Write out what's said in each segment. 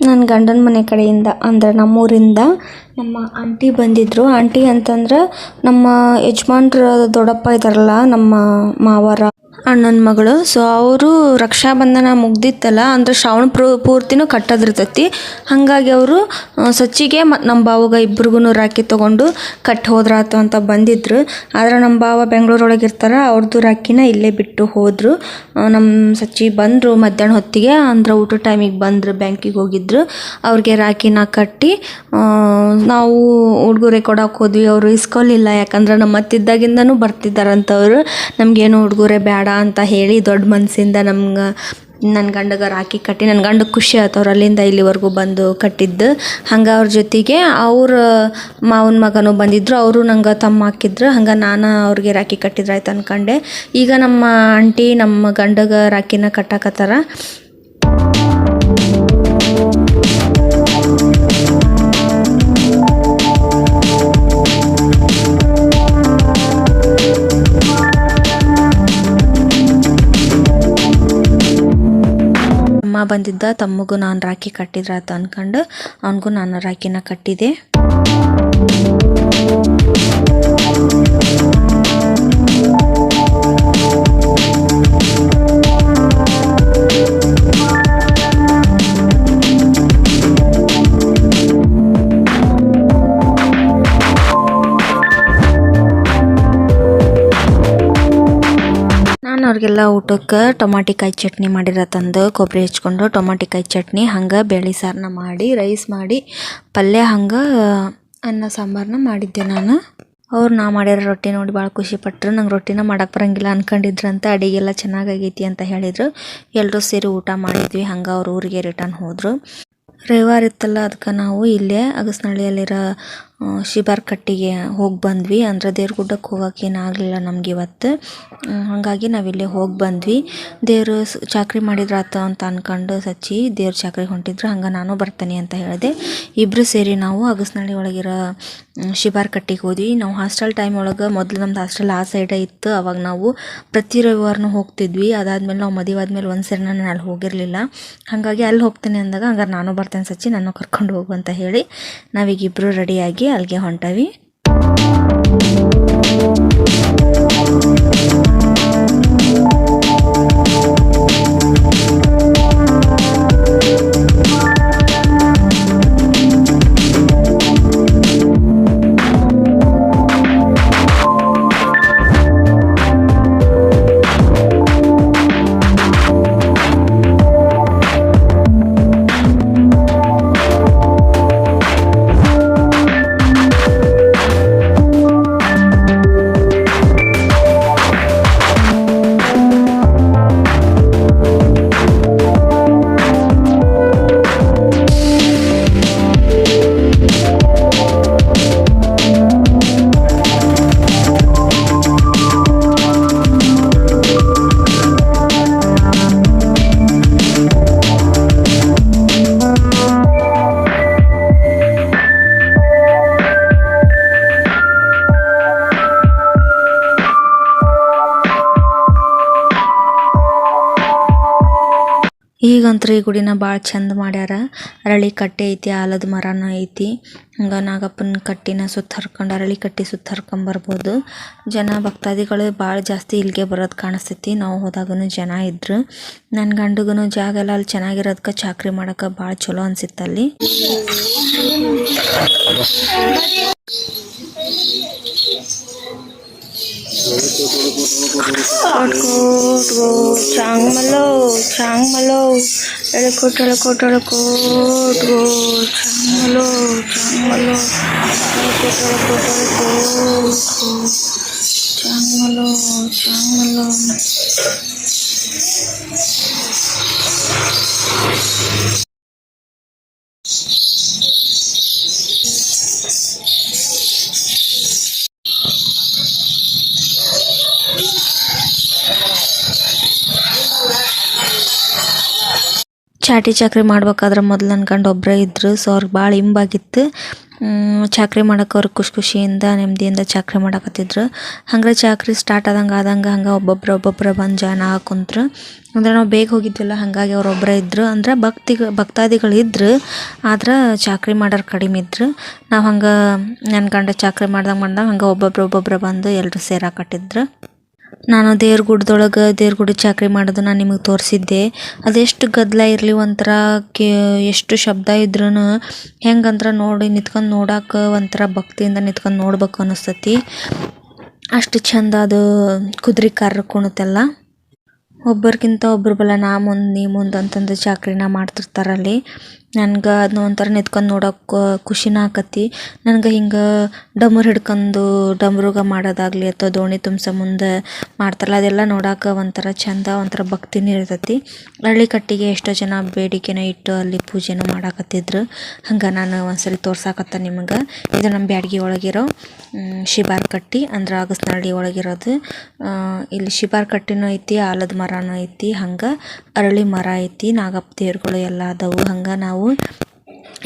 ನನ್ನ ಗಂಡನ ಮನೆ ಕಡೆಯಿಂದ ಅಂದರೆ ನಮ್ಮೂರಿಂದ ನಮ್ಮ ಆಂಟಿ ಬಂದಿದ್ದರು. ಆಂಟಿ ಅಂತಂದ್ರೆ ನಮ್ಮ ಯಜಮಾನ್ರ ದೊಡ್ಡಪ್ಪ ಇದ್ದಾರಲ್ಲ, ನಮ್ಮ ಮಾವರ ಅಣ್ಣನ ಮಗಳು. ಸೊ ಅವರು ರಕ್ಷಾಬಂಧನ ಮುಗ್ದಿತ್ತಲ್ಲ, ಅಂದರೆ ಶ್ರಾವಣ ಪೂರ್ತಿನೂ ಕಟ್ಟೋದಿರ್ತೈತಿ. ಹಾಗಾಗಿ ಅವರು ಸಚ್ಚಿಗೆ ಮತ್ತು ನಮ್ಮ ಬಾವಾಗ ಇಬ್ರಿಗೂ ರಾಖಿ ತೊಗೊಂಡು ಕಟ್ಟಿ ಹೋದ್ರಾತು ಅಂತ ಬಂದಿದ್ರು. ಆದರೆ ನಮ್ಮ ಬಾವ ಬೆಂಗಳೂರೊಳಗೆ ಇರ್ತಾರೆ, ಅವ್ರದ್ದು ರಾಖಿನ ಇಲ್ಲೇ ಬಿಟ್ಟು ಹೋದರು. ನಮ್ಮ ಸಚ್ಚಿ ಬಂದರು ಮಧ್ಯಾಹ್ನ ಹೊತ್ತಿಗೆ, ಅಂದ್ರೆ ಊಟ ಟೈಮಿಗೆ ಬಂದರು, ಬ್ಯಾಂಕಿಗೆ ಹೋಗಿದ್ರು. ಅವ್ರಿಗೆ ರಾಖಿನ ಕಟ್ಟಿ ನಾವು ಉಡುಗೊರೆ ಕೊಡೋಕೆ ಹೋದ್ವಿ. ಅವರು ಇಸ್ಕೊಲಿಲ್ಲ, ಯಾಕಂದ್ರೆ ನಮ್ಮ ಮತ್ತಿದ್ದಾಗಿಂದನೂ ಬರ್ತಿದ್ದಾರಂತವ್ರು. ನಮಗೇನು ಉಡುಗೊರೆ ಬೇಡ ಅಂತ ಹೇಳಿ ದೊಡ್ಡ ಮನಸ್ಸಿಂದ ನನ್ನ ಗಂಡಗೆ ರಾಖಿ ಕಟ್ಟಿ ನನ್ನ ಗಂಡಗೆ ಖುಷಿ ಆಯ್ತು. ಅವ್ರು ಅಲ್ಲಿಂದ ಇಲ್ಲಿವರೆಗೂ ಬಂದು ಕಟ್ಟಿದ್ದು. ಹಂಗೆ ಅವ್ರ ಜೊತೆಗೆ ಅವ್ರ ಮಾವನ ಮಗನೂ ಬಂದಿದ್ದರು, ಅವರು ನಂಗೆ ತಮ್ಮ ಹಾಕಿದ್ರು. ಹಂಗೆ ನಾನು ಅವ್ರಿಗೆ ರಾಖಿ ಕಟ್ಟಿದ್ರಾಯ್ತು ಅಂದ್ಕೊಂಡೆ. ಈಗ ನಮ್ಮ ಆಂಟಿ ನಮ್ಮ ಗಂಡಗೆ ರಾಖಿನ ಕಟ್ಟಾಕತ್ತಾರ. ಬಂದಿದ್ದ ತಮ್ಮಗೂ ನಾನು ರಾಖಿ ಕಟ್ಟಿದ್ರಾತ ಅಂದ್ಕೊಂಡು ಅವನಿಗೂ ನಾನು ರಾಖಿನ ಕಟ್ಟಿದೆ. ಅವ್ರಿಗೆಲ್ಲ ಊಟಕ್ಕೆ ಟೊಮಾಟಿಕಾಯಿ ಚಟ್ನಿ ಮಾಡಿರ ತಂದು ಕೊಬ್ಬರಿ ಹೆಚ್ಕೊಂಡು ಟೊಮಾಟಿಕಾಯಿ ಚಟ್ನಿ, ಹಂಗೆ ಬೇಳೆ ಸಾರನ್ನ ಮಾಡಿ, ರೈಸ್ ಮಾಡಿ, ಪಲ್ಯ, ಹಂಗೆ ಅನ್ನ ಸಾಂಬಾರನ್ನ ಮಾಡಿದ್ದೆ ನಾನು. ಅವ್ರು ನಾ ಮಾಡಿರೋ ರೊಟ್ಟಿ ನೋಡಿ ಭಾಳ ಖುಷಿಪಟ್ಟರು. ನಂಗೆ ರೊಟ್ಟಿನ ಮಾಡೋಕ್ಕೆ ಬರೋಂಗಿಲ್ಲ ಅಂದ್ಕೊಂಡಿದ್ರಂತ. ಅಡುಗೆಲ್ಲ ಚೆನ್ನಾಗೈತಿ ಅಂತ ಹೇಳಿದರು. ಎಲ್ಲರೂ ಸೇರಿ ಊಟ ಮಾಡಿದ್ವಿ. ಹಂಗೆ ಅವ್ರು ಊರಿಗೆ ರಿಟರ್ನ್ ಹೋದರು. ರವಿವಾರ ಇತ್ತಲ್ಲ, ಅದಕ್ಕೆ ನಾವು ಇಲ್ಲೇ ಅಗಸನಹಳ್ಳಿಯಲ್ಲಿರೋ ಶಿಬಾರ್ಕಟ್ಟಿಗೆ ಹೋಗಿ ಬಂದ್ವಿ. ಅಂದರೆ ದೇವ್ರಗುಡ್ಡಕ್ಕೆ ಹೋಗೋಕೆ ಏನಾಗಲಿಲ್ಲ ನಮ್ಗೆ ಇವತ್ತು. ಹಾಗಾಗಿ ನಾವಿಲ್ಲೇ ಹೋಗಿ ಬಂದ್ವಿ. ದೇವರು ಚಾಕ್ರಿ ಮಾಡಿದ್ರಾತ ಅಂತ ಅಂದ್ಕೊಂಡು ಸಚ್ಚಿ ದೇವ್ರ ಚಾಕ್ರಿಗೆ ಹೊಂಟಿದ್ರು. ಹಂಗೆ ನಾನು ಬರ್ತೀನಿ ಅಂತ ಹೇಳಿದೆ. ಇಬ್ಬರು ಸೇರಿ ನಾವು ಅಗಸನಹಳ್ಳಿ ಒಳಗಿರೋ ಶಿಬಾರ್ಕಟ್ಟಿಗೆ ಹೋದ್ವಿ. ನಾವು ಹಾಸ್ಟೆಲ್ ಟೈಮ್ ಒಳಗೆ ಮೊದಲು ನಮ್ದು ಹಾಸ್ಟೆಲ್ ಆ ಸೈಡೇ ಇತ್ತು. ಅವಾಗ ನಾವು ಪ್ರತಿ ರವಿವಾರನೂ ಹೋಗ್ತಿದ್ವಿ. ಅದಾದಮೇಲೆ ನಾವು ಮದುವೆ ಆದಮೇಲೆ ಒಂದು ಸರಿ ನಾನು ಅಲ್ಲಿ ಹೋಗಿರಲಿಲ್ಲ. ಹಾಗಾಗಿ ಅಲ್ಲಿ ಹೋಗ್ತೀನಿ ಅಂದಾಗ ಹಂಗಾರೆ ನಾನು ಬರ್ತೇನೆ ಸಚ್ಚಿ, ನಾನು ಕರ್ಕೊಂಡು ಹೋಗು ಅಂತ ಹೇಳಿ ನಾವೀಗ ಇಬ್ಬರು ರೆಡಿಯಾಗಿ ಅಲ್ಲಿಗೆ ಹೊಂಟವಿ. ಈಗಂತೂ ಈ ಗುಡಿನ ಭಾಳ ಚಂದ ಮಾಡ್ಯಾರ. ಅರಳಿ ಕಟ್ಟೆ ಐತಿ, ಆಲದ ಮರನೂ ಐತಿ. ಹಂಗೆ ನಾಗಪ್ಪನ ಕಟ್ಟಿನ ಸುತ್ತ ಹರ್ಕೊಂಡು, ಅರಳಿ ಕಟ್ಟಿ ಸುತ್ತ ಹರ್ಕೊಂಬರ್ಬೋದು. ಜನ ಭಕ್ತಾದಿಗಳು ಭಾಳ ಜಾಸ್ತಿ ಇಲ್ಲಿಗೆ ಬರೋದು ಕಾಣಿಸ್ತೈತಿ. ನಾವು ಹೋದಾಗೂ ಜನ ಇದ್ರು. ನನ್ನ ಗಂಡಗೂ ಜಾಗ ಎಲ್ಲ ಅಲ್ಲಿ ಚೆನ್ನಾಗಿರೋದಕ್ಕೆ ಚಾಕ್ರಿ ಮಾಡೋಕೆ ಭಾಳ ಚಲೋ ಅನ್ಸಿತ್ತಲ್ಲಿ. ಚಾಂಗ್ಮಲೋ ಚಾಂಗ್ಮಲೋ ಎಳಕೋಟ್ ಎಳಕೋಟ್ ಎಳಕೋಟ್ ಗೋ ಚಾಂಗ್ಮಲೋ ಚಾಂಗ್ಮಲೋ ಎಳಕೋಟ್ ಎಳಕೋಟ್ ಎಳಕೋಟ್ ಚಾಂಗ್ಮಲೋ ಚಾಂಗ್ಮಲೋ. ಚಾಟಿ ಚಾಕ್ರಿ ಮಾಡ್ಬೇಕಾದ್ರೆ ಮೊದಲು ನನ್ನ ಗಂಡ ಒಬ್ಬರೇ ಇದ್ದರು. ಸೊ ಅವ್ರಿಗೆ ಭಾಳ ಹಿಂಬಾಗಿತ್ತು. ಚಾಕ್ರಿ ಮಾಡೋಕೆ ಅವ್ರು ಖುಷಿಯಿಂದ ನೆಮ್ಮದಿಯಿಂದ ಚಾಕ್ರಿ ಮಾಡಕತ್ತಿದ್ರು. ಹಂಗೆ ಚಾಕ್ರಿ ಸ್ಟಾರ್ಟ್ ಆದಂಗೆ ಹಂಗೆ ಒಬ್ಬೊಬ್ಬರು ಬಂದು ಜಾಯ್ನ್ ಕುಂತ್ರು. ಅಂದರೆ ನಾವು ಬೇಗ ಹೋಗಿದ್ವಿಲ್ಲ, ಹಾಗಾಗಿ ಅವ್ರು ಒಬ್ಬರೇ ಇದ್ದರು. ಅಂದ್ರೆ ಭಕ್ತಾದಿಗಳು ಇದ್ದರು, ಆದ್ರೆ ಚಾಕ್ರಿ ಮಾಡೋರು ಕಡಿಮೆ ಇದ್ದರು. ನಾವು ಹಂಗೆ ನನ್ನ ಗಂಡ ಚಾಕ್ರಿ ಮಾಡ್ದಂಗೆ ಹಂಗೆ ಒಬ್ಬೊಬ್ಬರು ಬಂದು ಎಲ್ಲರೂ ಸೇರಾಕಟ್ಟಿದ್ರು. ನಾನು ದೇವ್ರ ಗುಡಿ ಚಾಕ್ರಿ ಮಾಡೋದು ನಾನು ನಿಮಗೆ ತೋರಿಸಿದ್ದೆ. ಅದೆಷ್ಟು ಗದ್ದಲ ಇರಲಿ, ಒಂಥರ ಎಷ್ಟು ಶಬ್ದ ಇದ್ರೂ ಹೆಂಗಂದ್ರೆ ನೋಡಿ ನಿಂತ್ಕೊಂಡು ನೋಡೋಕೆ ಒಂಥರ ಭಕ್ತಿಯಿಂದ ನಿಂತ್ಕೊಂಡು ನೋಡ್ಬೇಕು ಅನ್ನಿಸ್ತೈತಿ. ಅಷ್ಟು ಚಂದ ಅದು ಕುದುರೆ ಕಾರ್ ಕುಣಿತೆಲ್ಲ. ಒಬ್ಬರಿಗಿಂತ ಒಬ್ರು ಬಲ್ಲ ನಾ ಮುಂದೆ ನೀ ಮುಂದೆ ಅಂತಂದು ಚಾಕ್ರಿನ ಮಾಡ್ತಿರ್ತಾರಲ್ಲಿ. ನನ್ಗೆ ಅದನ್ನ ಒಂಥರ ನಿಂತ್ಕೊಂಡು ನೋಡೋಕೆ ಖುಷಿನ ಆಕತಿ. ನನಗೆ ಹಿಂಗೆ ಡಮರು ಹಿಡ್ಕೊಂಡು ಡಮರುಗ ಮಾಡೋದಾಗಲಿ ಅಥವಾ ದೋಣಿ ತುಂಬಿಸೋ ಮುಂದೆ ಮಾಡ್ತಾರಲ್ಲ, ಅದೆಲ್ಲ ನೋಡೋಕೆ ಒಂಥರ ಚಂದ, ಒಂಥರ ಭಕ್ತಿನೂ ಇರ್ತೈತಿ. ಹಳ್ಳಿ ಕಟ್ಟಿಗೆ ಎಷ್ಟೋ ಜನ ಬೇಡಿಕೆನ ಇಟ್ಟು ಅಲ್ಲಿ ಪೂಜೆನೂ ಮಾಡಾಕತ್ತಿದ್ರು. ಹಂಗೆ ನಾನು ಒಂದ್ಸರಿ ತೋರ್ಸಾಕತ್ತ ನಿಮಗೆ. ಇದು ನಮ್ಮ ಬ್ಯಾಡಗಿ ಒಳಗಿರೋ ಶಿಬಾರ್ ಕಟ್ಟಿ, ಅಂದ್ರೆ ಅಗಸನಹಳ್ಳಿ ಒಳಗಿರೋದು. ಇಲ್ಲಿ ಶಿಬಾರ್ ಕಟ್ಟಿನೂ ಐತಿ, ಆಲದ ಮರನೂ ಐತಿ, ಹಂಗೆ ಅರಳಿ ಮರ ಐತಿ, ನಾಗಪ್ಪ ದೇವ್ರುಗಳು ಎಲ್ಲ ಅದಾವು. ಹಂಗೆ ನಾವು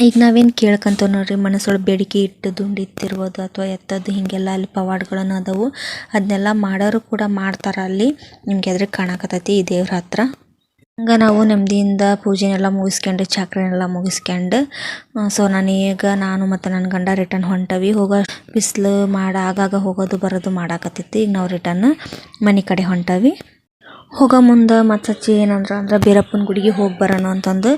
ಈಗ ನಾವೇನು ಕೇಳ್ಕೊಂತೇವೆ ನೋಡ್ರಿ, ಮನಸ್ಸೊಳಗೆ ಬೇಡಿಕೆ ಇಟ್ಟು ದುಂಡು ಇತ್ತಿರ್ಬೋದು ಅಥವಾ ಎತ್ತದ್ದು ಹೀಗೆಲ್ಲ ಅಲ್ಲಿ ಪವಾಡಗಳನ್ನು ಅದಾವು. ಅದನ್ನೆಲ್ಲ ಮಾಡೋರು ಕೂಡ ಮಾಡ್ತಾರೆ ಅಲ್ಲಿ. ನಿಮ್ಗೆ ಎದುರಿಗೆ ಕಾಣಕತ್ತೈತಿ ಈ ದೇವ್ರ ಹತ್ರ. ಹಂಗೆ ನಾವು ನೆಮ್ಮದಿಯಿಂದ ಪೂಜೆನೆಲ್ಲ ಮುಗಿಸ್ಕೊಂಡು ಚಾಕ್ರಿನೆಲ್ಲ ಮುಗಿಸ್ಕೊಂಡು ಸೊ ನಾನು ಮತ್ತು ನನ್ನ ಗಂಡ ರಿಟರ್ನ್ ಹೊಂಟವಿ. ಹೋಗೋ ಬಿಸಿಲು ಆಗಾಗ ಹೋಗೋದು ಬರೋದು ಮಾಡಾಕತ್ತೈತಿ. ಈಗ ನಾವು ರಿಟರ್ನ್ ಮನೆ ಕಡೆ ಹೊಂಟವಿ. ಹೋಗೋ ಮುಂದೆ ಮತ್ತು ಸಚ್ಚಿ ಏನಂದ್ರೆ ಬೀರಪ್ಪನ ಗುಡಿಗೆ ಹೋಗಿ ಬರೋಣ ಅಂತಂದು.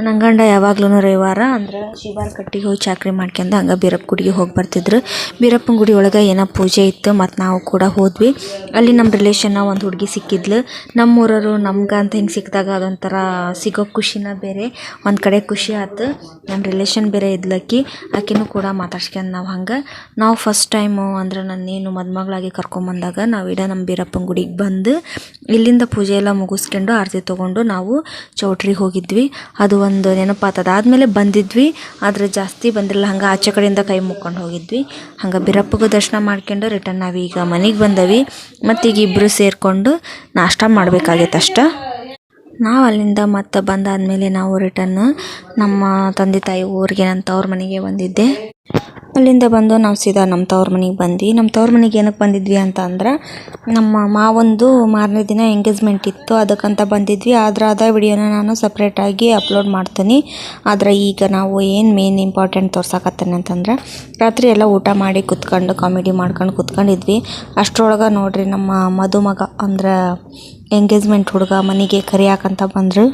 ನನ್ನ ಗಂಡ ಯಾವಾಗ್ಲೂ ರವಿವಾರ ಅಂದ್ರೆ ಶಿಬಾರ್ ಕಟ್ಟಿಗೆ ಹೋಗಿ ಚಾಕ್ರಿ ಮಾಡ್ಕೊಂಡು ಹಂಗೆ ಬೀರಪ್ಪ ಗುಡಿಗೆ ಹೋಗಿ ಬರ್ತಿದ್ರು. ಬೀರಪ್ಪನ ಗುಡಿ ಒಳಗೆ ಏನೋ ಪೂಜೆ ಇತ್ತು, ಮತ್ತು ನಾವು ಕೂಡ ಹೋದ್ವಿ. ಅಲ್ಲಿ ನಮ್ಮ ರಿಲೇಷನ್ನ ಒಂದು ಹುಡುಗಿ ಸಿಕ್ಕಿದ್ಲು. ನಮ್ಮೂರವರು ನಮ್ಗೆ ಅಂತ ಹಿಂಗೆ ಸಿಕ್ಕಿದಾಗ ಅದೊಂಥರ ಸಿಗೋ ಖುಷಿನ ಬೇರೆ. ಒಂದು ಕಡೆ ಖುಷಿ ಆಯ್ತು. ನಮ್ಮ ರಿಲೇಷನ್ ಬೇರೆ ಇದ್ಲಕ್ಕಿ, ಆಕೆನೂ ಕೂಡ ಮಾತಾಡ್ಸ್ಕೊಂಡು ನಾವು ಫಸ್ಟ್ ಟೈಮು ಅಂದ್ರೆ ನನ್ನೇನು ಮದುಮಗಳಾಗಿ ಕರ್ಕೊಂಬಂದಾಗ ನಾವು ನಮ್ಮ ಬೀರಪ್ಪನ ಗುಡಿಗೆ ಬಂದು ಇಲ್ಲಿಂದ ಪೂಜೆ ಎಲ್ಲ ಮುಗಿಸ್ಕೊಂಡು ಆರತಿ ತೊಗೊಂಡು ನಾವು ಚೌಟ್ರಿಗೆ ಹೋಗಿದ್ವಿ. ಅದು ಒಂದು ನೆನಪಾತದ. ಅದಾದಮೇಲೆ ಬಂದಿದ್ವಿ, ಆದರೆ ಜಾಸ್ತಿ ಬಂದಿರಲಿಲ್ಲ. ಹಂಗೆ ಆಚೆ ಕಡೆಯಿಂದ ಕೈ ಮುಕ್ಕೊಂಡು ಹೋಗಿದ್ವಿ. ಹಂಗೆ ಬೀರಪ್ಪಗೂ ದರ್ಶನ ಮಾಡ್ಕೊಂಡು ರಿಟರ್ನ್ ನಾವೀಗ ಮನೆಗೆ ಬಂದವಿ. ಮತ್ತು ಈಗ ಇಬ್ಬರು ಸೇರಿಕೊಂಡು ನಾಷ್ಟ ಮಾಡಬೇಕಾಗೈತೆ ಅಷ್ಟೆ. ನಾವು ಅಲ್ಲಿಂದ ಮತ್ತೆ ಬಂದಾದಮೇಲೆ ನಾವು ರಿಟರ್ನ್ ನಮ್ಮ ತಂದೆ ತಾಯಿ ಊರಿಗೆ ನನ್ನ ತವ್ರ ಮನೆಗೆ ಬಂದಿದ್ದೆ. ಅಲ್ಲಿಂದ ಬಂದು ನಾವು ಸೀದಾ ನಮ್ಮ ತವ್ರ ಮನೆಗೆ ಬಂದ್ವಿ. ನಮ್ಮ ತವ್ರ ಮನೆಗೆ ಏನಕ್ಕೆ ಬಂದಿದ್ವಿ ಅಂತ ಅಂದ್ರೆ ನಮ್ಮ ಮಾವಂದು ಮಾರನೇ ದಿನ ಎಂಗೇಜ್ಮೆಂಟ್ ಇತ್ತು, ಅದಕ್ಕಂತ ಬಂದಿದ್ವಿ. ಆದ್ರೆ ಅದೇ ವಿಡಿಯೋನ ನಾನು ಸಪ್ರೇಟಾಗಿ ಅಪ್ಲೋಡ್ ಮಾಡ್ತೀನಿ. ಆದರೆ ಈಗ ನಾವು ಏನು ಮೇನ್ ಇಂಪಾರ್ಟೆಂಟ್ ತೋರ್ಸಕತ್ತೇನೆ ಅಂತಂದ್ರೆ, ರಾತ್ರಿ ಎಲ್ಲ ಊಟ ಮಾಡಿ ಕುತ್ಕೊಂಡು ಕಾಮಿಡಿ ಮಾಡ್ಕೊಂಡು ಕುತ್ಕೊಂಡಿದ್ವಿ. ಅಷ್ಟರೊಳಗೆ ನೋಡ್ರಿ ನಮ್ಮ ಮದುಮಗ ಅಂದ್ರೆ ಎಂಗೇಜ್ಮೆಂಟ್ ಹುಡುಗ ಮನೆಗೆ ಕರಿಯಾಕಂತ ಬಂದರು.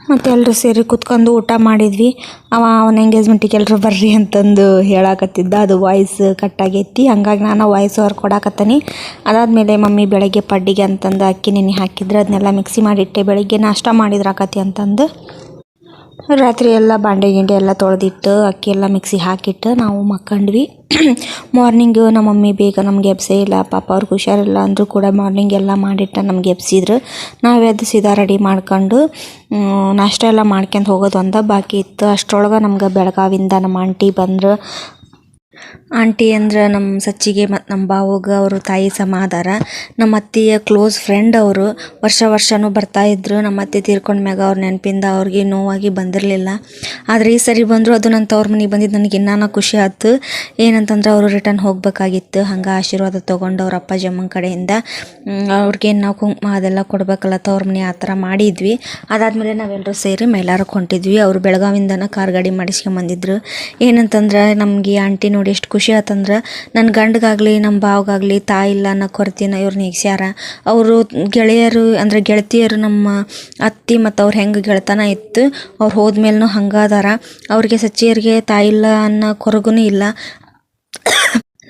ಮತ್ತು ಎಲ್ಲರೂ ಸೇರಿ ಕುತ್ಕೊಂಡು ಊಟ ಮಾಡಿದ್ವಿ. ಅವನ ಎಂಗೇಜ್ಮೆಂಟಿಗೆ ಎಲ್ಲರೂ ಬರ್ರಿ ಅಂತಂದು ಹೇಳಾಕತ್ತಿದ್ದ. ಅದು ವಾಯ್ಸ್ ಕಟ್ಟಾಗೈತಿ, ಹಂಗಾಗಿ ನಾನು ವಾಯ್ಸ್ ಓವರ್ ಕೊಡಾಕತ್ತೀನಿ. ಅದಾದಮೇಲೆ ಮಮ್ಮಿ ಬೆಳಗ್ಗೆ ಪಡ್ಡಿಗೆ ಅಂತಂದು ಅಕ್ಕಿ ನೆನೆ ಹಾಕಿದ್ರೆ ಅದನ್ನೆಲ್ಲ ಮಿಕ್ಸಿ ಮಾಡಿಟ್ಟೆ. ಬೆಳಗ್ಗೆ ನಾಷ್ಟ ಮಾಡಿದ್ರೆ ಆಕತಿ ಅಂತಂದು ರಾತ್ರಿ ಎಲ್ಲ ಬಾಂಡೆ ಗಿಂಡೆ ಎಲ್ಲ ತೊಳೆದಿಟ್ಟು ಅಕ್ಕಿ ಎಲ್ಲ ಮಿಕ್ಸಿ ಹಾಕಿಟ್ಟು ನಾವು ಮಕ್ಕಂಡ್ವಿ. ಮಾರ್ನಿಂಗು ನಮ್ಮ ಮಮ್ಮಿ ಬೇಗ ನಮಗೆ ಎಬ್ಸೇ ಇಲ್ಲ, ಪಾಪ ಅವ್ರಿಗೆ ಹುಷಾರಿಲ್ಲ ಅಂದರೂ ಕೂಡ ಮಾರ್ನಿಂಗ್ ಎಲ್ಲ ಮಾಡಿಟ್ಟು ನಮಗೆ ಎಬ್ಸಿದ್ರು. ನಾವು ಎದ್ದು ಸೀದಾ ರೆಡಿ ಮಾಡ್ಕೊಂಡು ನಾಷ್ಟ ಎಲ್ಲ ಮಾಡ್ಕೊಂಡು ಹೋಗೋದು ಒಂದ ಬಾಕಿ ಇತ್ತು. ಅಷ್ಟರೊಳಗೆ ನಮ್ಗೆ ಬೆಳಗಾವಿಂದ ನಮ್ಮ ಆಂಟಿ ಬಂದರು. ಆಂಟಿ ಅಂದ್ರೆ ನಮ್ಮ ಸಚ್ಚಿಗೆ ಮತ್ತು ನಮ್ಮ ಬಾವಗೆ ಅವರು ತಾಯಿ ಸಮ ಅದಾರ. ನಮ್ಮ ಅತ್ತೆಯ ಕ್ಲೋಸ್ ಫ್ರೆಂಡ್ ಅವರು. ವರ್ಷನೂ ಬರ್ತಾಯಿದ್ರು. ನಮ್ಮ ಅತ್ತೆ ತೀರ್ಕೊಂಡ ಮ್ಯಾಗ ಅವ್ರ ನೆನಪಿಂದ ಅವ್ರಿಗೆ ನೋವಾಗಿ ಬಂದಿರಲಿಲ್ಲ. ಆದರೆ ಈ ಸರಿ ಬಂದರು. ಅದು ನನ್ನ ತವ್ರ ಮನೆಗೆ ಬಂದಿದ್ದು ನನಗೆ ಇನ್ನೂ ಖುಷಿ ಆಯ್ತು. ಏನಂತಂದ್ರೆ ಅವರು ರಿಟರ್ನ್ ಹೋಗಬೇಕಾಗಿತ್ತು. ಹಂಗೆ ಆಶೀರ್ವಾದ ತೊಗೊಂಡು ಅವ್ರ ಅಪ್ಪಾಜಿ ಅಮ್ಮನ ಕಡೆಯಿಂದ ಅವ್ರಿಗೇನು ನಾವು ಕುಂಕುಮ ಅದೆಲ್ಲ ಕೊಡಬೇಕಲ್ಲ, ತವ್ರ ಮನೆ ಆ ಥರ ಮಾಡಿದ್ವಿ. ಅದಾದಮೇಲೆ ನಾವೆಲ್ಲರೂ ಸೇರಿ ಮೈಲಾರಕ್ಕೆ ಹೊಂಟಿದ್ವಿ. ಅವರು ಬೆಳಗಾವಿಂದನ ಕಾರ್ ಗಾಡಿ ಮಾಡಿಸ್ಕೊಂಬಂದಿದ್ರು. ಏನಂತಂದ್ರೆ ನಮಗೆ ಆಂಟಿ ನೋಡಿ ಎಷ್ಟು ಖುಷಿ ಆತಂದ್ರೆ, ನನ್ನ ಗಂಡಗಾಗಲಿ ನಮ್ಮ ಬಾವ್ಗಾಗಲಿ ತಾಯಿ ಇಲ್ಲ ಅನ್ನೋ ಕೊರತಿನ ಇವ್ರು ನೀಗ್ಸ್ಯಾರ. ಅವರು ಗೆಳೆಯರು ಅಂದರೆ ಗೆಳತಿಯರು ನಮ್ಮ ಅತ್ತಿ ಮತ್ತು ಅವ್ರು ಹೆಂಗೆ ಗೆಳೆತನ ಇತ್ತು, ಅವ್ರು ಹೋದ್ಮೇಲೂ ಹಂಗೆ ಅದಾರ. ಅವ್ರಿಗೆ ಸಚ್ಚಿಯರಿಗೆ ತಾಯಿ ಇಲ್ಲ ಅನ್ನೋ ಕೊರಗೂ ಇಲ್ಲ.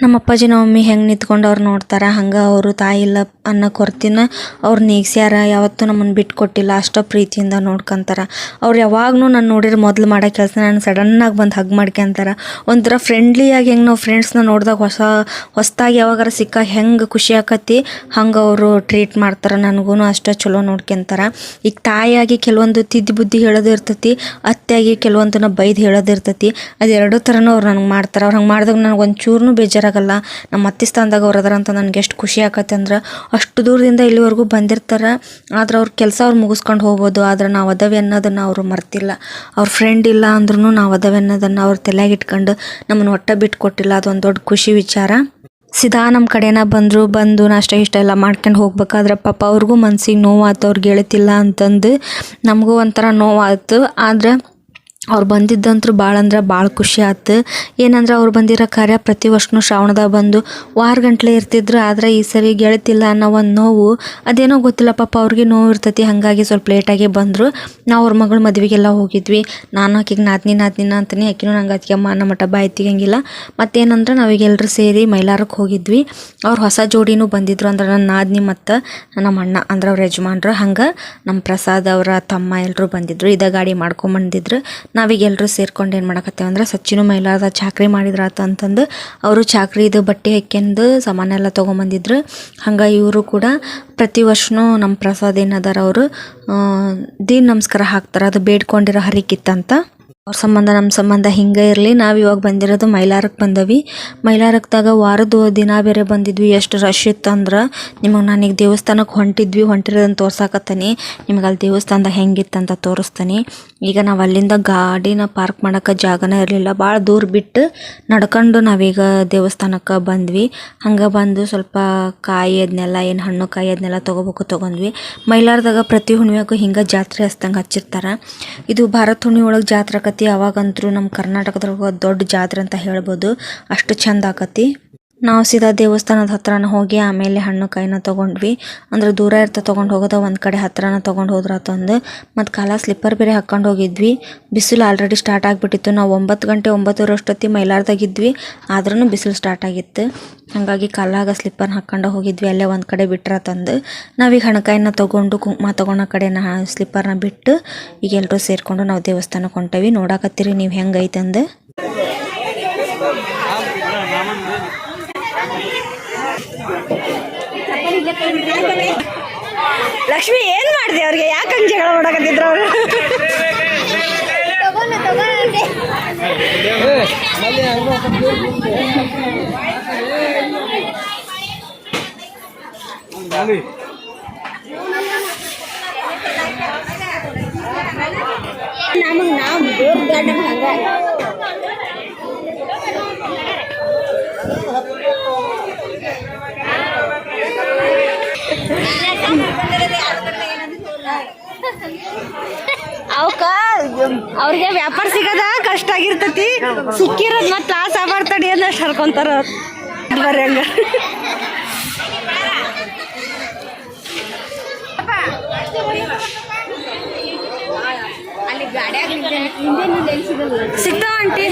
ನಮ್ಮ ಅಪ್ಪಾಜಿ ನಮ್ಮ ಮಮ್ಮಿ ಹೆಂಗೆ ನಿಂತ್ಕೊಂಡು ಅವ್ರು ನೋಡ್ತಾರೆ, ಹಂಗೆ ಅವರು ತಾಯಿ ಇಲ್ಲ ಅನ್ನೋ ಕೊರತಿನ ಅವ್ರು ನೀಗ್ಸ್ಯಾರ. ಯಾವತ್ತೂ ನಮ್ಮನ್ನು ಬಿಟ್ಟು ಕೊಟ್ಟಿಲ್ಲ, ಅಷ್ಟೋ ಪ್ರೀತಿಯಿಂದ ನೋಡ್ಕೊಂತಾರೆ. ಅವ್ರು ಯಾವಾಗೂ ನಾನು ನೋಡಿದ್ರೆ ಮೊದಲು ಮಾಡೋ ಕೆಲಸ ನಾನು ಸಡನ್ನಾಗಿ ಬಂದು ಹಗ್ ಮಾಡ್ಕೊಂತಾರೆ. ಒಂಥರ ಫ್ರೆಂಡ್ಲಿಯಾಗಿ ಹೆಂಗೆ ನಾವು ಫ್ರೆಂಡ್ಸ್ನ ನೋಡಿದಾಗ ಹೊಸದಾಗಿ ಯಾವಾಗಾರ ಸಿಕ್ಕಾಗ ಹೆಂಗೆ ಖುಷಿ ಆಕತಿ ಹಂಗೆ ಅವರು ಟ್ರೀಟ್ ಮಾಡ್ತಾರೆ. ನನಗೂ ಅಷ್ಟೇ ಚಲೋ ನೋಡ್ಕೊಂತಾರೆ. ಈಗ ತಾಯಿಯಾಗಿ ಕೆಲವೊಂದು ತಿದ್ದಿ ಬುದ್ಧಿ ಹೇಳೋದು ಇರ್ತೈತಿ, ಅತ್ತೆಯಾಗಿ ಕೆಲವೊಂದನ್ನ ಬೈದು ಹೇಳೋದು ಇರ್ತೈತಿ. ಅದು ಎರಡೂ ಥರನೂ ಅವ್ರು ನನಗೆ ಮಾಡ್ತಾರೆ. ಅವ್ರು ಹಂಗೆ ಮಾಡಿದಾಗ ನನಗೆ ಒಂಚೂರು ಬೇಜಾರು ಬೇಜಾರಾಗಲ್ಲ. ನಮ್ಮ ಅತ್ತೆ ಸ್ಥಾನದಾಗ ಅವ್ರು ಅದಾರ ಅಂತ ನನಗೆ ಎಷ್ಟು ಖುಷಿ ಆಕತ್ತೆ ಅಂದ್ರೆ, ಅಷ್ಟು ದೂರದಿಂದ ಇಲ್ಲಿವರೆಗೂ ಬಂದಿರ್ತಾರೆ. ಆದ್ರೆ ಅವ್ರ ಕೆಲಸ ಅವ್ರು ಮುಗಿಸ್ಕೊಂಡು ಹೋಗ್ಬೋದು. ಆದ್ರೆ ನಾವು ಅದಾವೆ ಅನ್ನೋದನ್ನು ಅವರು ಮರ್ತಿಲ್ಲ. ಅವ್ರ ಫ್ರೆಂಡ್ ಇಲ್ಲ ಅಂದ್ರೂ ನಾವು ಅದಾವೆ ಅನ್ನೋದನ್ನು ಅವ್ರು ತಲೆಯಾಗಿ ಇಟ್ಕೊಂಡು ನಮ್ಮನ್ನು ಒಟ್ಟ ಬಿಟ್ಟು ಕೊಟ್ಟಿಲ್ಲ. ಅದೊಂದು ದೊಡ್ಡ ಖುಷಿ ವಿಚಾರ. ಸೀದಾ ನಮ್ಮ ಕಡೆನ ಬಂದು ನಾಷ್ಟ ಇಷ್ಟ ಎಲ್ಲ ಮಾಡ್ಕೊಂಡು ಹೋಗ್ಬೇಕಾದ್ರೆ ಪಾಪ ಅವ್ರಿಗೂ ಮನ್ಸಿಗೆ ನೋವಾಯ್ತು, ಅವ್ರಿಗೆ ಗೆಳತಿಲ್ಲ ಅಂತಂದು. ನಮಗೂ ಒಂಥರ ನೋವಾಯ್ತು. ಆದ್ರೆ ಅವ್ರು ಬಂದಿದ್ದಂತೂ ಭಾಳ ಅಂದ್ರೆ ಭಾಳ ಖುಷಿ ಆಯ್ತು. ಏನಂದ್ರೆ ಅವ್ರು ಬಂದಿರೋ ಕಾರ್ಯ ಪ್ರತಿ ವರ್ಷವೂ ಶ್ರಾವಣದಾಗ ಬಂದು ವಾರಗಂಟ್ಲೆ ಇರ್ತಿದ್ರು. ಆದರೆ ಈ ಸರಿ ಗೆಳತಿಲ್ಲ ಅನ್ನೋ ಒಂದು ನೋವು, ಅದೇನೋ ಗೊತ್ತಿಲ್ಲ, ಪಾಪ ಅವ್ರಿಗೆ ನೋವು ಇರ್ತೈತಿ. ಹಾಗಾಗಿ ಸ್ವಲ್ಪ ಲೇಟಾಗಿ ಬಂದರು. ನಾವು ಅವ್ರ ಮಗಳ ಮದುವೆಗೆಲ್ಲ ಹೋಗಿದ್ವಿ. ನಾನು ಆಕೆಗೆ ನಾದಿನಿ ಅಂತಾನೆ, ಆಕಿನೂ ನಂಗೆ ಅದಕ್ಕೆ ಅಮ್ಮ ಅನ್ನೋ ಮಟ್ಟ ಬಾಯಿ ತೆಗಿಯಂಗಿಲ್ಲ. ಮತ್ತೇನಂದ್ರೆ ನಾವೀಗ ಎಲ್ಲರೂ ಸೇರಿ ಮೈಲಾರಕ್ಕೆ ಹೋಗಿದ್ವಿ. ಅವ್ರು ಹೊಸ ಜೋಡಿನೂ ಬಂದಿದ್ರು. ಅಂದ್ರೆ ನನ್ನ ನಾದಿನಿ ಮತ್ತು ನಮ್ಮ ಅಣ್ಣ ಅಂದ್ರೆ ಅವ್ರ ಯಜಮಾನ್ರು. ಹಂಗೆ ನಮ್ಮ ಪ್ರಸಾದ್ ಅವರ ತಮ್ಮ ಎಲ್ಲರೂ ಬಂದಿದ್ರು. ಇದೇ ಗಾಡಿ ಮಾಡ್ಕೊಂಬಂದಿದ್ರು. ನಾವೀಗ ಎಲ್ಲರೂ ಸೇರ್ಕೊಂಡು ಏನು ಮಾಡಕತ್ತೇವೆ ಅಂದ್ರೆ, ಸಚ್ಚಿನೂ ಮೈಲಾರದ ಚಾಕ್ರಿ ಮಾಡಿದ್ರಾತ ಅಂತಂದು ಅವರು ಚಾಕ್ರಿದು ಬಟ್ಟೆ ಹಾಕ್ಯಂದು ಸಾಮಾನೆಲ್ಲ ತೊಗೊಂಬಂದಿದ್ರು. ಹಂಗೆ ಇವರು ಕೂಡ ಪ್ರತಿ ವರ್ಷವೂ ನಮ್ಮ ಪ್ರಸಾದ್ ಏನದಾರ ಅವರು ದೀನ್ ನಮಸ್ಕಾರ ಹಾಕ್ತಾರೆ. ಅದು ಬೇಡ್ಕೊಂಡಿರೋ ಹರಿಕಿತ್ತಂತ. ಅವ್ರ ಸಂಬಂಧ ನಮ್ಮ ಸಂಬಂಧ ಹಿಂಗೆ ಇರಲಿ. ನಾವು ಇವಾಗ ಬಂದಿರೋದು ಮೈಲಾರಕ್ಕೆ ಬಂದವಿ. ಮೈಲಾರಕ್ದಾಗ ವಾರದ ದಿನ ಬೇರೆ ಬಂದಿದ್ವಿ. ಎಷ್ಟು ರಶ್ ಇತ್ತು ಅಂದ್ರೆ, ನಿಮಗೆ ನಾನೀಗ ದೇವಸ್ಥಾನಕ್ಕೆ ಹೊಂಟಿರೋದನ್ನು ತೋರ್ಸಾಕತ್ತೀನಿ. ನಿಮಗೆ ಅಲ್ಲಿ ದೇವಸ್ಥಾನದಾಗ ಹೆಂಗಿತ್ತಂತ ತೋರಿಸ್ತೀನಿ. ಈಗ ನಾವು ಅಲ್ಲಿಂದ ಗಾಡಿನ ಪಾರ್ಕ್ ಮಾಡೋಕೆ ಜಾಗನೇ ಇರಲಿಲ್ಲ. ಭಾಳ ದೂರ ಬಿಟ್ಟು ನಡ್ಕೊಂಡು ನಾವೀಗ ದೇವಸ್ಥಾನಕ್ಕೆ ಬಂದ್ವಿ. ಹಂಗೆ ಬಂದು ಸ್ವಲ್ಪ ಕಾಯಿ ಅದನ್ನೆಲ್ಲ ಏನು ಹಣ್ಣು ಕಾಯಿ ಅದನ್ನೆಲ್ಲ ತೊಗೊಂಡ್ವಿ. ಮೈಲಾರದಾಗ ಪ್ರತಿ ಹುಣ್ಣಿಮೆಗೂ ಹಿಂಗೆ ಜಾತ್ರೆ ಹಚ್ದಂಗೆ ಹಚ್ಚಿರ್ತಾರೆ. ಇದು ಭಾರತ ಹುಣ್ಣಿಮೆ ಒಳಗೆ ಜಾತ್ರೆ ಆಕತಿ. ಅವಾಗಂತೂ ನಮ್ಮ ಕರ್ನಾಟಕದಾಗ ದೊಡ್ಡ ಜಾತ್ರೆ ಅಂತ ಹೇಳ್ಬೋದು. ಅಷ್ಟು ಚಂದ ಆಕತಿ. ನಾವು ಸೀದಾ ದೇವಸ್ಥಾನದ ಹತ್ರನ ಹೋಗಿ ಆಮೇಲೆ ಹಣ್ಣು ಕಾಯಿನ ತೊಗೊಂಡ್ವಿ. ಅಂದ್ರೆ ದೂರ ಇರ್ತಾ ತೊಗೊಂಡು ಹೋಗೋದ, ಒಂದು ಕಡೆ ಹತ್ರನ ತೊಗೊಂಡು ಹೋದ್ರಾತಂದು. ಮತ್ತು ಕಾಲ ಸ್ಲಿಪ್ಪರ್ ಬೇರೆ ಹಾಕ್ಕೊಂಡು ಹೋಗಿದ್ವಿ. ಬಿಸಿಲು ಆಲ್ರೆಡಿ ಸ್ಟಾರ್ಟ್ ಆಗಿಬಿಟ್ಟಿತ್ತು. ನಾವು 9 ಗಂಟೆ 9:30 ಅಷ್ಟೊತ್ತಿ ಮೈಲಾರದಾಗಿದ್ವಿ. ಆದ್ರೂ ಬಿಸಿಲು ಸ್ಟಾರ್ಟ್ ಆಗಿತ್ತು. ಹಾಗಾಗಿ ಕಾಲಾಗ ಸ್ಲಿಪ್ಪರ್ನ ಹಾಕ್ಕೊಂಡು ಹೋಗಿದ್ವಿ. ಅಲ್ಲೇ ಒಂದು ಕಡೆ ಬಿಟ್ರಾತಂದು. ನಾವೀಗ ಹಣ್ಣುಕಾಯಿನ ತೊಗೊಂಡು ಕುಂಕುಮ ತೊಗೊಳೋ ಕಡೆನ ಸ್ಲಿಪ್ಪರ್ನ ಬಿಟ್ಟು ಈಗ ಎಲ್ಲರೂ ಸೇರಿಕೊಂಡು ನಾವು ದೇವಸ್ಥಾನಕ್ಕೆ ಹೊಂಟೇವಿ. ನೋಡಾಕತ್ತೀರಿ ನೀವು ಹೆಂಗೈತಂದು. ಲಕ್ಷ್ಮಿ ಏನ್ ಮಾಡಿದೆ ಅವ್ರಿಗೆ? ಯಾಕಂಗೆ ಜಗಳ ಮಾಡಕತ್ತಿದ್ರು ಅವರು? ನಮಗೆ ನಾವು ದೇವ್ರ ಗಂಡ ಹಂಗ ಅವಕ್ಕ ಅವ್ರಿಗೆ ವ್ಯಾಪಾರ ಸಿಗದ ಕಷ್ಟ ಆಗಿರ್ತತಿ. ಸಿಕ್ಕಿರೋದ್ ಮತ್ತೆ ಲಾಸ್ ಆಗ್ಬಾರ್ದಡಿ ಅನ್ನಷ್ಟು ಹರ್ಕೊಂತಾರ. ಬರ್ರಿ ಹಂಗ ಸಿಗ್ತಾವ ಆಂಟಿ.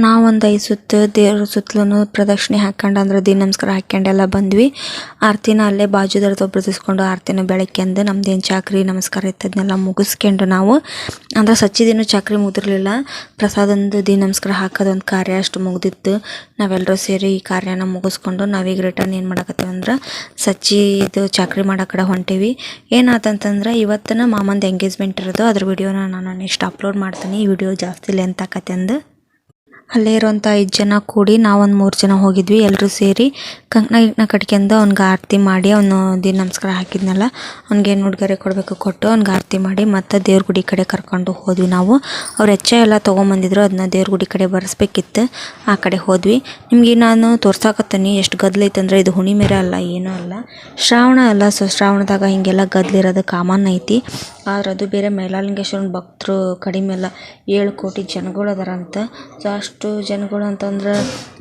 ನಾವೊಂದು 5 ಸುತ್ತು ದೇವ್ರ ಸುತ್ತಲೂ ಪ್ರದಕ್ಷಿಣೆ ಹಾಕ್ಕೊಂಡು ಅಂದ್ರೆ ದಿನ ನಮಸ್ಕಾರ ಹಾಕ್ಯಂಡೆಲ್ಲ ಬಂದ್ವಿ. ಆರತಿನ ಅಲ್ಲೇ ಬಾಜುದವ್ರದ್ದು ಒಬ್ರು ತಿಸ್ಕೊಂಡು ಆರತಿನ ಬೆಳಗ್ಗೆಂದು ನಮ್ದೇನು ಚಾಕ್ರಿ ನಮಸ್ಕಾರ ಇತ್ತದನ್ನೆಲ್ಲ ಮುಗಿಸ್ಕೊಂಡು ನಾವು ಅಂದ್ರೆ ಸಚ್ಚಿದೇನು ಚಾಕ್ರಿ ಮುಗಿದಿರಲಿಲ್ಲ. ಪ್ರಸಾದಂದು ದಿನ ನಮಸ್ಕಾರ ಹಾಕೋದೊಂದು ಕಾರ್ಯ ಅಷ್ಟು ಮುಗ್ದಿತ್ತು. ನಾವೆಲ್ಲರೂ ಸೇರಿ ಈ ಕಾರ್ಯನ ಮುಗಿಸ್ಕೊಂಡು ನಾವೀಗ ರಿಟರ್ನ್ ಏನು ಮಾಡಕತ್ತೀವಿ ಅಂದ್ರೆ ಸಚ್ಚಿದು ಚಾಕ್ರಿ ಮಾಡೋ ಕಡೆ ಹೊಂಟೀವಿ. ಏನಾತಂತಂದ್ರೆ ಇವತ್ತಿನ ಮಾಮಂದು ಎಂಗೇಜ್ಮೆಂಟ್ ಇರೋದು, ಅದ್ರ ವಿಡಿಯೋನ ನಾನು ನೆಕ್ಸ್ಟ್ ಅಪ್ಲೋಡ್ ಮಾಡ್ತೀನಿ. ಈ ವಿಡಿಯೋ ಜಾಸ್ತಿ ಲೆಂತ್ ಆಕತ್ತೆ ಅಂದು ಅಲ್ಲೇ ಇರೋಂಥ 5 ಜನ ಕೂಡಿ ನಾವೊಂದು 3 ಜನ ಹೋಗಿದ್ವಿ. ಎಲ್ಲರೂ ಸೇರಿ ಕಂಕಣ ಕಟ್ಕೊಂಡು ಅವ್ನಿಗೆ ಆರತಿ ಮಾಡಿ ಅವನು ದಿನ ನಮಸ್ಕಾರ ಹಾಕಿದ್ನಲ್ಲ ಅವ್ನಿಗೇನು ಉಡುಗೊರೆ ಕೊಡಬೇಕು ಕೊಟ್ಟು ಅವ್ನಿಗೆ ಆರತಿ ಮಾಡಿ ಮತ್ತು ದೇವ್ರ ಗುಡಿ ಕಡೆ ಕರ್ಕೊಂಡು ಹೋದ್ವಿ ನಾವು. ಅವ್ರು ಎಲ್ಲ ತೊಗೊಂಬಂದಿದ್ರು, ಅದನ್ನ ದೇವ್ರ ಗುಡಿ ಕಡೆ ಬರೆಸ್ಬೇಕಿತ್ತು. ಆ ಕಡೆ ಹೋದ್ವಿ. ನಿಮಗೆ ನಾನು ತೋರ್ಸಾಕತ್ತೀನಿ ಎಷ್ಟು ಗದ್ಲೈತಂದ್ರೆ ಇದು ಹುಣ್ಣಿಮೆರೆ ಅಲ್ಲ, ಏನೂ ಅಲ್ಲ, ಶ್ರಾವಣ ಅಲ್ಲ. ಸೊ ಶ್ರಾವಣದಾಗ ಹಿಂಗೆಲ್ಲ ಗದ್ಲಿರೋದು ಕಾಮನ್ ಐತಿ. ಆದ್ರೆ ಅದು ಬೇರೆ ಮೈಲಾರಲಿಂಗೇಶ್ವರನ ಭಕ್ತರು ಕಡಿಮೆ ಅಲ್ಲ, 7 ಕೋಟಿ ಜನಗಳು ಅದಾರಂತ. ಸೊ ಅಷ್ಟು ಜನಗಳು ಅಂತಂದ್ರೆ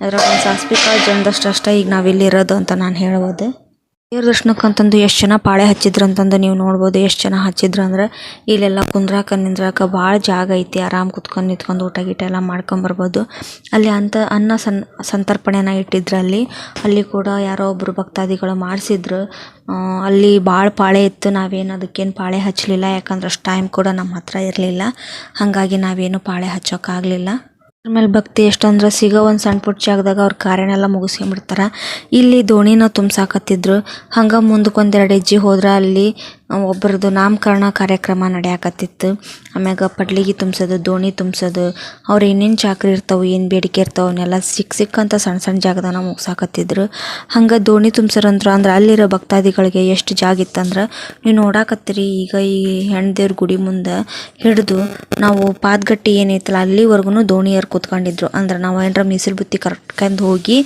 ಅದ್ರಾಗ ಒಂದು ಸಾಸ್ವಿ ಕಾಳು ಜನದಷ್ಟು ಅಷ್ಟೇ ಈಗ ನಾವಿಲ್ಲಿ ಇರೋದು ಅಂತ ನಾನು ಹೇಳ್ಬೋದು. ದೇವ್ರ ದರ್ಶನಕ್ಕಂತಂದು ಎಷ್ಟು ಜನ ಪಾಳೆ ಹಚ್ಚಿದ್ರು ಅಂತಂದು ನೀವು ನೋಡ್ಬೋದು. ಎಷ್ಟು ಜನ ಹಚ್ಚಿದ್ರು ಅಂದ್ರೆ ಇಲ್ಲೆಲ್ಲ ಕುಂದ್ರಾಕ ನಿಂದ್ರಾಕ ಭಾಳ ಜಾಗ ಐತಿ. ಆರಾಮ್ ಕುತ್ಕೊಂಡು ನಿಂತ್ಕೊಂಡು ಊಟ ಗೀಟ ಎಲ್ಲ ಮಾಡ್ಕೊಂಬರ್ಬೋದು. ಅಲ್ಲಿ ಅನ್ನ ಸಂತರ್ಪಣೆನ ಇಟ್ಟಿದ್ರು. ಅಲ್ಲಿ ಕೂಡ ಯಾರೋ ಒಬ್ಬರು ಭಕ್ತಾದಿಗಳು ಮಾಡಿಸಿದ್ರು. ಅಲ್ಲಿ ಭಾಳ ಪಾಳೆ ಇತ್ತು. ನಾವೇನು ಅದಕ್ಕೇನು ಪಾಳೆ ಹಚ್ಚಲಿಲ್ಲ, ಯಾಕಂದ್ರೆ ಅಷ್ಟು ಟೈಮ್ ಕೂಡ ನಮ್ಮ ಹತ್ರ ಇರಲಿಲ್ಲ. ಹಾಗಾಗಿ ನಾವೇನು ಪಾಳೆ ಹಚ್ಚೋಕ್ಕಾಗಲಿಲ್ಲ. ಆಮೇಲೆ ಭಕ್ತಿ ಎಷ್ಟಂದ್ರೆ ಸಿಗೋ ಒಂದು ಸಣ್ಣ ಪುಟ್ಟ ಜಾಗದಾಗ ಅವ್ರ ಕಾರ್ಯನೆಲ್ಲ ಮುಗಿಸ್ಕೊಂಬಿಡ್ತಾರೆ. ಇಲ್ಲಿ ದೋಣಿನ ತುಂಬ್ಸಾಕತ್ತಿದ್ರು. ಹಂಗೆ ಮುಂದಕ್ಕೆ 1-2 ಹೆಜ್ಜೆ ಹೋದ್ರೆ ಅಲ್ಲಿ ಒಬ್ಬರದು ನಾಮಕರಣ ಕಾರ್ಯಕ್ರಮ ನಡೆಯಾಕತ್ತಿತ್ತು. ಆಮ್ಯಾಗ ಪಡ್ಲಿಗೆ ತುಂಬಿಸೋದು, ದೋಣಿ ತುಂಬಿಸೋದು, ಅವ್ರು ಏನೇನು ಚಾಕ್ರಿ ಇರ್ತಾವೆ, ಏನು ಬೇಡಿಕೆ ಇರ್ತಾವೆ ಅವನ್ನೆಲ್ಲ ಸಿಕ್ಕಂತ ಸಣ್ಣ ಜಾಗದಾನ ಮುಗಿಸಾಕತ್ತಿದ್ರು. ಹಂಗೆ ದೋಣಿ ತುಂಬಿಸೋರಂದ್ರೆ ಅಂದ್ರೆ ಅಲ್ಲಿರೋ ಭಕ್ತಾದಿಗಳಿಗೆ ಎಷ್ಟು ಜಾಗ ಇತ್ತಂದ್ರೆ ನೀವು ನೋಡಾಕತ್ತೀರಿ. ಈಗ ಈ ಹೆಣ್ದೇವ್ರ ಗುಡಿ ಮುಂದೆ ಹಿಡಿದು ನಾವು ಪಾದಗಟ್ಟಿ ಏನೈತಲ್ಲ ಅಲ್ಲಿವರೆಗೂ ದೋಣಿಯರು ಕೂತ್ಕೊಂಡಿದ್ರು. ಅಂದ್ರೆ ನಾವು ಏನಾರ ಮೀಸಲು ಬುತ್ತಿ ಕರ್ಕೊಂಡು ಹೋಗಿ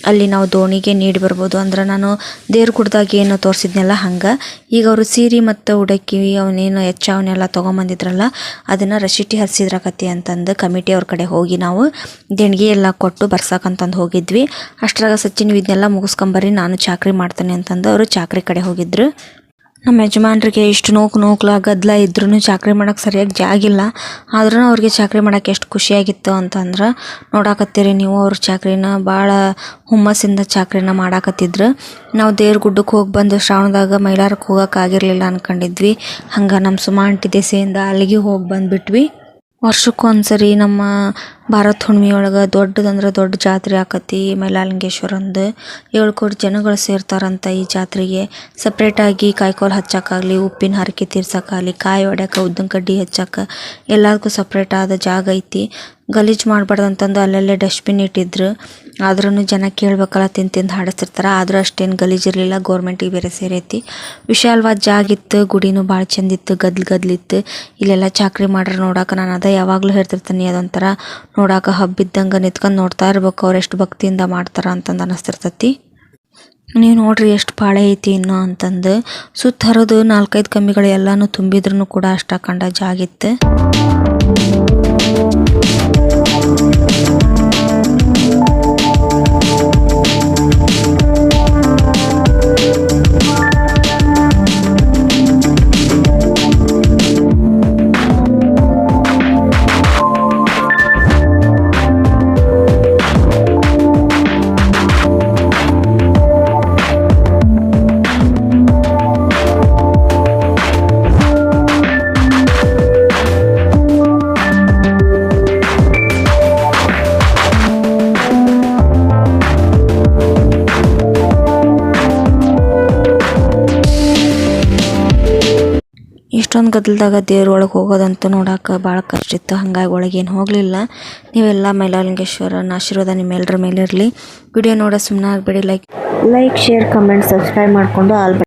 ಅಲ್ಲಿ ನಾವು ದೋಣಿಗೆ ನೀಡಿ ಬರ್ಬೋದು. ಅಂದ್ರೆ ನಾನು ದೇವ್ರ ಗುಡ್ದಾಗ ಏನು ತೋರಿಸಿದ್ನೆಲ್ಲ ಹಂಗೆ ಈಗ ಅವರು ಸೀರೆ ಮತ್ತು ಉಡಕ್ಕಿ ಅವನೇನು ಅವನ್ನೆಲ್ಲ ತೊಗೊಂಬಂದಿದ್ರಲ್ಲ ಅದನ್ನು ರಶೀಟಿ ಹರಿಸಿದ್ರಾಕತಿ ಅಂತಂದು ಕಮಿಟಿ ಅವ್ರ ಕಡೆ ಹೋಗಿ ನಾವು ದೇಣಿಗೆ ಎಲ್ಲ ಕೊಟ್ಟು ಬರ್ಸಕ್ಕಂತಂದು ಹೋಗಿದ್ವಿ. ಅಷ್ಟರಾಗ ಸಚಿನ್ ಇದನ್ನೆಲ್ಲ ಮುಗಿಸ್ಕೊಂಬರ್ರಿ ನಾನು ಚಾಕ್ರಿ ಮಾಡ್ತೇನೆ ಅಂತಂದು ಅವರು ಚಾಕ್ರಿ ಕಡೆ ಹೋಗಿದ್ರು. ನಮ್ಮ ಯಜಮಾನ್ರಿಗೆ ಇಷ್ಟು ನೋಕ್ಲ ಗದ್ದಲ ಇದ್ರೂ ಚಾಕ್ರಿ ಮಾಡೋಕ್ಕೆ ಸರಿಯಾಗಿ ಜಾಗಿಲ್ಲ. ಆದ್ರೂ ಅವ್ರಿಗೆ ಚಾಕ್ರಿ ಮಾಡೋಕ್ಕೆ ಎಷ್ಟು ಖುಷಿಯಾಗಿತ್ತು ಅಂತಂದ್ರೆ ನೋಡಾಕತ್ತೀರಿ ನೀವು. ಅವ್ರ ಚಾಕ್ರಿನ ಭಾಳ ಹುಮ್ಮಸ್ಸಿಂದ ಚಾಕ್ರಿನ ಮಾಡಾಕತ್ತಿದ್ರು. ನಾವು ದೇವ್ರ ಗುಡ್ಡಕ್ಕೆ ಹೋಗಿ ಬಂದು ಶ್ರಾವಣದಾಗ ಮೈಲಾರಕ್ಕೆ ಹೋಗೋಕ್ಕಾಗಿರಲಿಲ್ಲ ಅಂದ್ಕೊಂಡಿದ್ವಿ. ಹಂಗೆ ನಮ್ಮ ಸುಮಾ ಆಂಟಿ ದೆಸೆಯಿಂದ ಅಲ್ಲಿಗೆ ಹೋಗಿ ಬಂದುಬಿಟ್ವಿ. ವರ್ಷಕ್ಕೊಂದ್ಸರಿ ನಮ್ಮ ಭಾರತ ಹುಣ್ಣಿಮೆ ಒಳಗೆ ದೊಡ್ಡ ಜಾತ್ರೆ ಆಕತಿ ಮೈಲಾರಲಿಂಗೇಶ್ವರಂದು. 7 ಕೋಟಿ ಜನಗಳು ಸೇರ್ತಾರಂತ ಈ ಜಾತ್ರೆಗೆ. ಸಪ್ರೇಟಾಗಿ ಕಾಯಿಕೋಲು ಹಚ್ಚಕ್ಕಾಗಲಿ, ಉಪ್ಪಿನ ಹರಕೆ ತೀರ್ಸಕ್ಕಾಗಲಿ, ಕಾಯಿ ಹೊಡ್ಯಕ್ಕೆ, ಉದ್ದಿನ ಕಡ್ಡಿ ಹಚ್ಚಕ್ಕೆ ಎಲ್ಲದಕ್ಕೂ ಸಪ್ರೇಟ್ ಆದ ಜಾಗ ಐತಿ. ಗಲೀಜು ಮಾಡಬಾರ್ದಂತಂದು ಅಲ್ಲಲ್ಲೇ ಡಸ್ಟ್ಬಿನ್ ಇಟ್ಟಿದ್ರು. ಆದ್ರೂ ಜನ ಕೇಳ್ಬೇಕಲ್ಲ, ತಿಂದು ಹಾಡಿಸ್ತಿರ್ತಾರೆ. ಆದರೂ ಅಷ್ಟೇನು ಗಲೀಜಿರಲಿಲ್ಲ. ಗೌರ್ಮೆಂಟಿಗೆ ಬೇರೆ ಸೇರೈತಿ. ವಿಶಾಲವಾದ ಜಾಗ ಇತ್ತು. ಗುಡಿನೂ ಭಾಳ ಚೆಂದಿತ್ತು. ಗದ್ಲಿತ್ತು. ಇಲ್ಲೆಲ್ಲ ಚಾಕ್ರಿ ಮಾಡ್ರೆ ನೋಡಕ್ಕೆ ನಾನು ಅದ ಯಾವಾಗಲೂ ಹೇಳ್ತಿರ್ತೀನಿ, ಅದೊಂಥರ ನೋಡಕ್ಕೆ ಹಬ್ಬಿದ್ದಂಗೆ ನಿಂತ್ಕೊಂಡು ನೋಡ್ತಾ ಇರ್ಬೇಕು ಅವ್ರು ಎಷ್ಟು ಭಕ್ತಿಯಿಂದ ಮಾಡ್ತಾರ ಅಂತಂದು ಅನ್ನಿಸ್ತಿರ್ತತಿ. ನೀವು ನೋಡ್ರಿ ಎಷ್ಟು ಪಾಳೆ ಐತಿ ಇನ್ನೂ ಅಂತಂದು. ಸುತ್ತ ಹರಿದು 4-5 ಕಂಬಿಗಳು ಎಲ್ಲನೂ ತುಂಬಿದ್ರೂ ಕೂಡ ಅಷ್ಟು ಕಂಡ ಜಾಗಿತ್ತು. ಇಷ್ಟೊಂದು ಗದ್ದಲದಾಗ ದೇವ್ರ ಒಳಗೆ ಹೋಗೋದಂತೂ ನೋಡೋಕೆ ಭಾಳ ಕಷ್ಟ ಇತ್ತು. ಹಾಗಾಗಿ ಒಳಗೇನು ಹೋಗಲಿಲ್ಲ. ನೀವೆಲ್ಲ ಮೈಲಾರಲಿಂಗೇಶ್ವರನ ಆಶೀರ್ವಾದ ನಿಮ್ಮೆಲ್ಲರ ಮೇಲಿರಲಿ. ವಿಡಿಯೋ ನೋಡೋ ಸುಮ್ಮನೆ ಆಗಬೇಡಿ. ಲೈಕ್, ಶೇರ್, ಕಮೆಂಟ್, ಸಬ್ಸ್ಕ್ರೈಬ್ ಮಾಡಿಕೊಂಡು ಆಲ್